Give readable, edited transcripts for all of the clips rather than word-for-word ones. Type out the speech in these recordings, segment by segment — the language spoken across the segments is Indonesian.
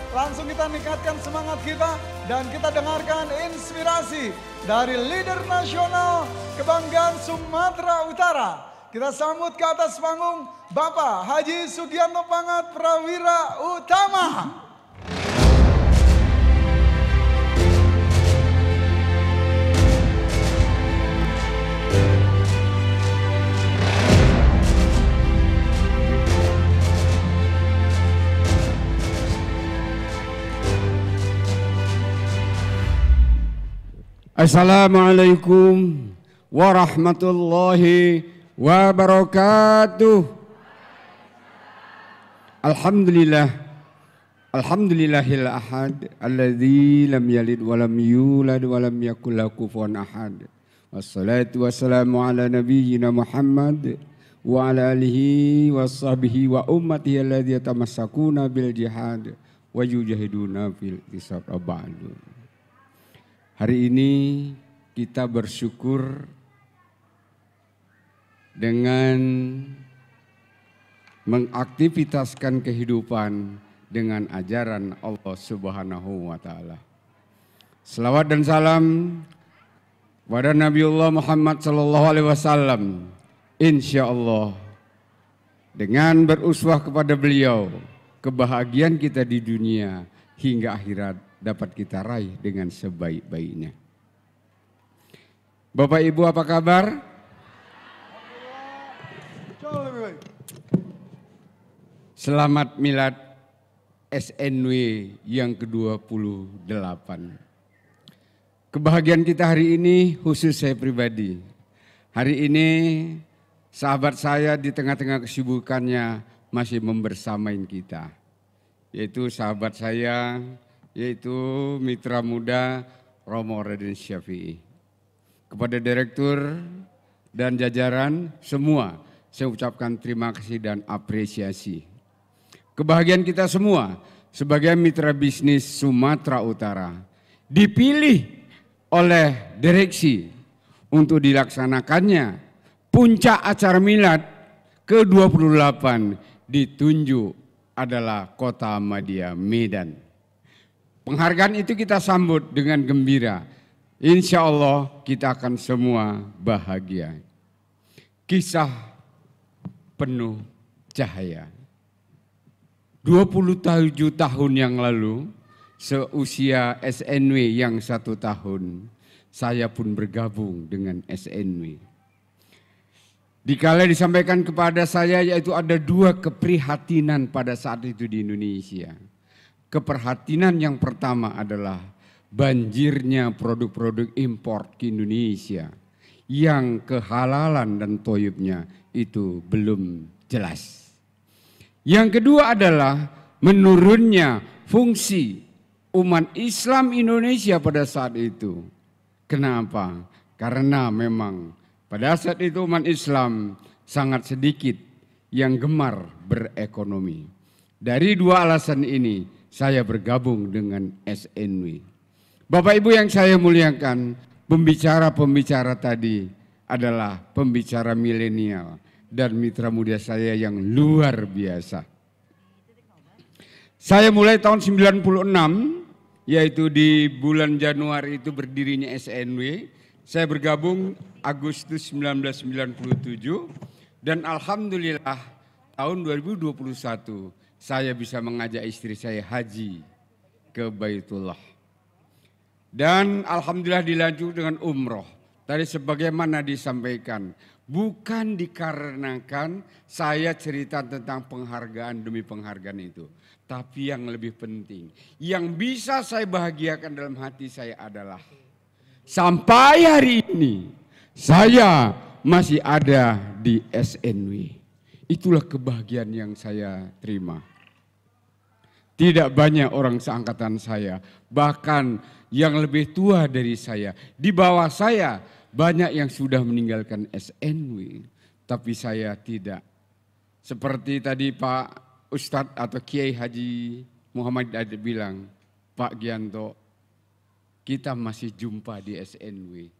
langsung kita nikatkan semangat kita dan kita dengarkan inspirasi dari leader nasional kebanggaan Sumatera Utara. Kita sambut ke atas panggung Bapak Haji Sugiarto Pangat Prawira Utama. Assalamualaikum warahmatullahi wabarakatuh. Alhamdulillahil ahad alladzi lam yalid wa lam yulad wa lam yakul lahu kufuwan ahad. Wassalatu wassalamu ala nabiyyina Muhammad wa ala alihi washabbihi wa ummatihi alladzi yatamassakuna bil jihad wa yujahiduna fil isab ba'du. Hari ini kita bersyukur dengan mengaktivitaskan kehidupan dengan ajaran Allah Subhanahu wa Ta'ala. Selawat dan salam kepada Nabiullah Muhammad sallallahu alaihi wasallam. Insyaallah dengan beruswah kepada beliau, kebahagiaan kita di dunia hingga akhirat dapat kita raih dengan sebaik-baiknya. Bapak Ibu apa kabar? Selamat milad SNW yang ke-28. Kebahagiaan kita hari ini khusus saya pribadi. Hari ini sahabat saya di tengah-tengah kesibukannya masih membersamain kita. Yaitu sahabat saya, yaitu mitra muda Romo Raden Syafi'i. Kepada direktur dan jajaran semua saya ucapkan terima kasih dan apresiasi. Kebahagiaan kita semua sebagai mitra bisnis Sumatera Utara dipilih oleh direksi untuk dilaksanakannya puncak acara milad ke-28 ditunjuk adalah Kota Ahmadiyah Medan. Penghargaan itu kita sambut dengan gembira. Insya Allah kita akan semua bahagia. Kisah penuh cahaya. 27 tahun yang lalu, seusia SNW yang 1 tahun, saya pun bergabung dengan SNW. Dikala disampaikan kepada saya yaitu ada 2 keprihatinan pada saat itu di Indonesia. Keprihatinan yang pertama adalah banjirnya produk-produk impor ke Indonesia yang kehalalan dan toyibnya itu belum jelas. Yang kedua adalah menurunnya fungsi umat Islam Indonesia pada saat itu. Kenapa? Karena memang pada saat itu umat Islam sangat sedikit yang gemar berekonomi. Dari 2 alasan ini saya bergabung dengan SNW. Bapak Ibu yang saya muliakan, pembicara-pembicara tadi adalah pembicara milenial dan mitra muda saya yang luar biasa. Saya mulai tahun 96, yaitu di bulan Januari itu berdirinya SNW. Saya bergabung Agustus 1997 dan alhamdulillah tahun 2021 saya bisa mengajak istri saya haji ke Baitullah. Dan alhamdulillah dilanjut dengan umroh. Tadi sebagaimana disampaikan, bukan dikarenakan saya cerita tentang penghargaan demi penghargaan itu. Tapi yang lebih penting, yang bisa saya bahagiakan dalam hati saya adalah sampai hari ini saya masih ada di SNW. Itulah kebahagiaan yang saya terima. Tidak banyak orang seangkatan saya, bahkan yang lebih tua dari saya. Di bawah saya banyak yang sudah meninggalkan SNW, tapi saya tidak. Seperti tadi Pak Ustadz atau Kiai Haji Muhammad Adi bilang, Pak Gianto, kita masih jumpa di SNW.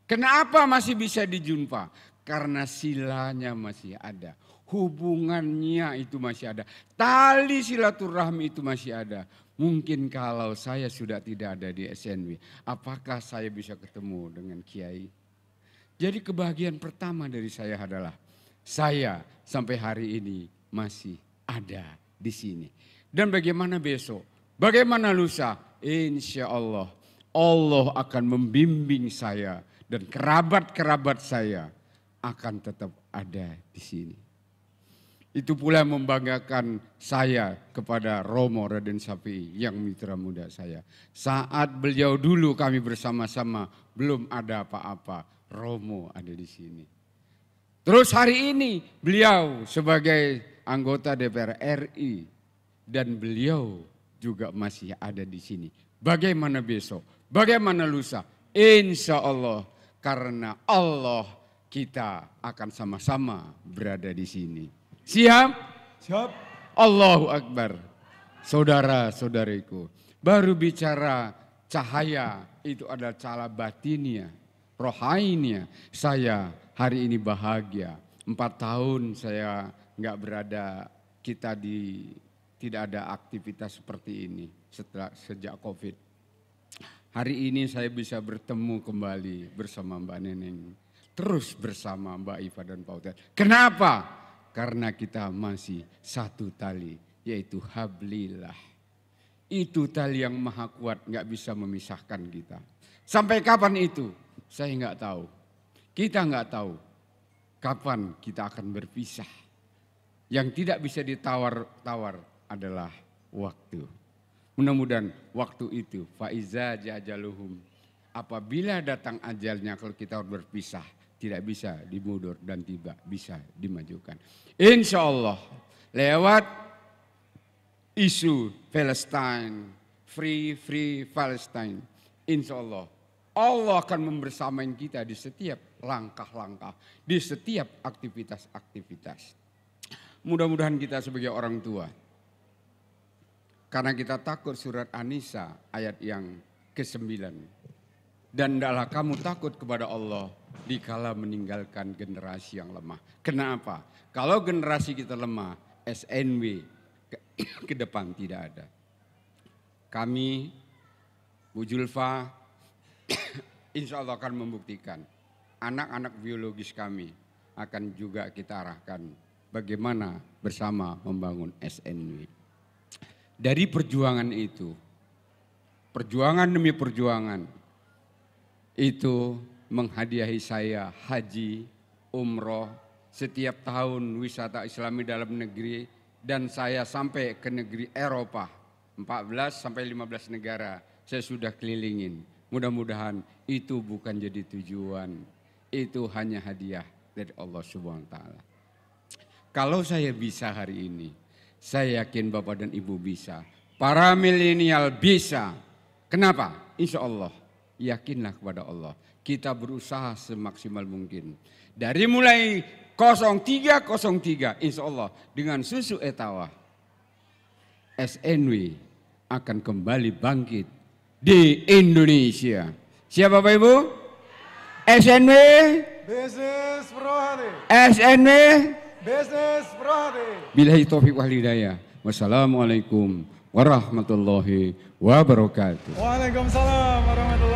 Kenapa masih bisa dijumpa? Karena silanya masih ada, hubungannya itu masih ada, tali silaturahmi itu masih ada. Mungkin kalau saya sudah tidak ada di SNW, apakah saya bisa ketemu dengan Kiai? Jadi kebahagiaan pertama dari saya adalah saya sampai hari ini masih ada di sini. Dan bagaimana besok? Bagaimana lusa? Insya Allah, Allah akan membimbing saya dan kerabat-kerabat saya akan tetap ada di sini. Itu pula membanggakan saya kepada Romo Raden Sapi'i yang mitra muda saya. Saat beliau dulu kami bersama-sama belum ada apa-apa, Romo ada di sini. Terus hari ini beliau sebagai anggota DPR RI dan beliau juga masih ada di sini. Bagaimana besok? Bagaimana lusa? Insya Allah karena Allah kita akan sama-sama berada di sini. Siap? Siap. Allahu Akbar. Saudara-saudariku, baru bicara cahaya itu adalah cahaya batinnya, rohaninya. Saya hari ini bahagia. 4 tahun saya nggak berada, tidak ada aktivitas seperti ini sejak COVID. Hari ini saya bisa bertemu kembali bersama Mbak Neneng. Terus bersama Mbak Iva dan Pak Utet. Kenapa? Karena kita masih satu tali, yaitu hablillah. Itu tali yang maha kuat, gak bisa memisahkan kita. Sampai kapan itu? Saya gak tahu. Kita gak tahu kapan kita akan berpisah. Yang tidak bisa ditawar-tawar adalah waktu. Mudah-mudahan waktu itu, faiza jajaluhum. Apabila datang ajalnya kalau kita harus berpisah, tidak bisa dimundur dan tidak bisa dimajukan. Insya Allah lewat isu Palestine, free Palestine. Insya Allah Allah akan membersamai kita di setiap langkah-langkah, di setiap aktivitas-aktivitas. Mudah-mudahan kita sebagai orang tua, karena kita takut surat An-Nisa ayat yang ke-9. Dan hendaklah kamu takut kepada Allah dikala meninggalkan generasi yang lemah. Kenapa? Kalau generasi kita lemah, SNW ke depan tidak ada. Kami, Bu Julfa, insya Allah akan membuktikan. Anak-anak biologis kami akan juga kita arahkan bagaimana bersama membangun SNW. Dari perjuangan itu, perjuangan demi perjuangan, itu menghadiahi saya haji, umroh, setiap tahun wisata Islami dalam negeri, dan saya sampai ke negeri Eropa, 14 sampai 15 negara saya sudah kelilingin. Mudah-mudahan itu bukan jadi tujuan, itu hanya hadiah dari Allah Subhanahu wa taala. Kalau saya bisa hari ini, saya yakin Bapak dan Ibu bisa. Para milenial bisa. Kenapa? Insya Allah. Yakinlah kepada Allah. Kita berusaha semaksimal mungkin. Dari mulai 0303 insya Allah dengan susu etawa. SNW akan kembali bangkit di Indonesia. Siapa Bapak Ibu? SNW. Bisnis Rohani. SNW. Bisnis Rohani. Billahi taufiq wal hidayah. Wassalamualaikum warahmatullahi wabarakatuh. Waalaikumsalam warahmatullahi wabarakatuh.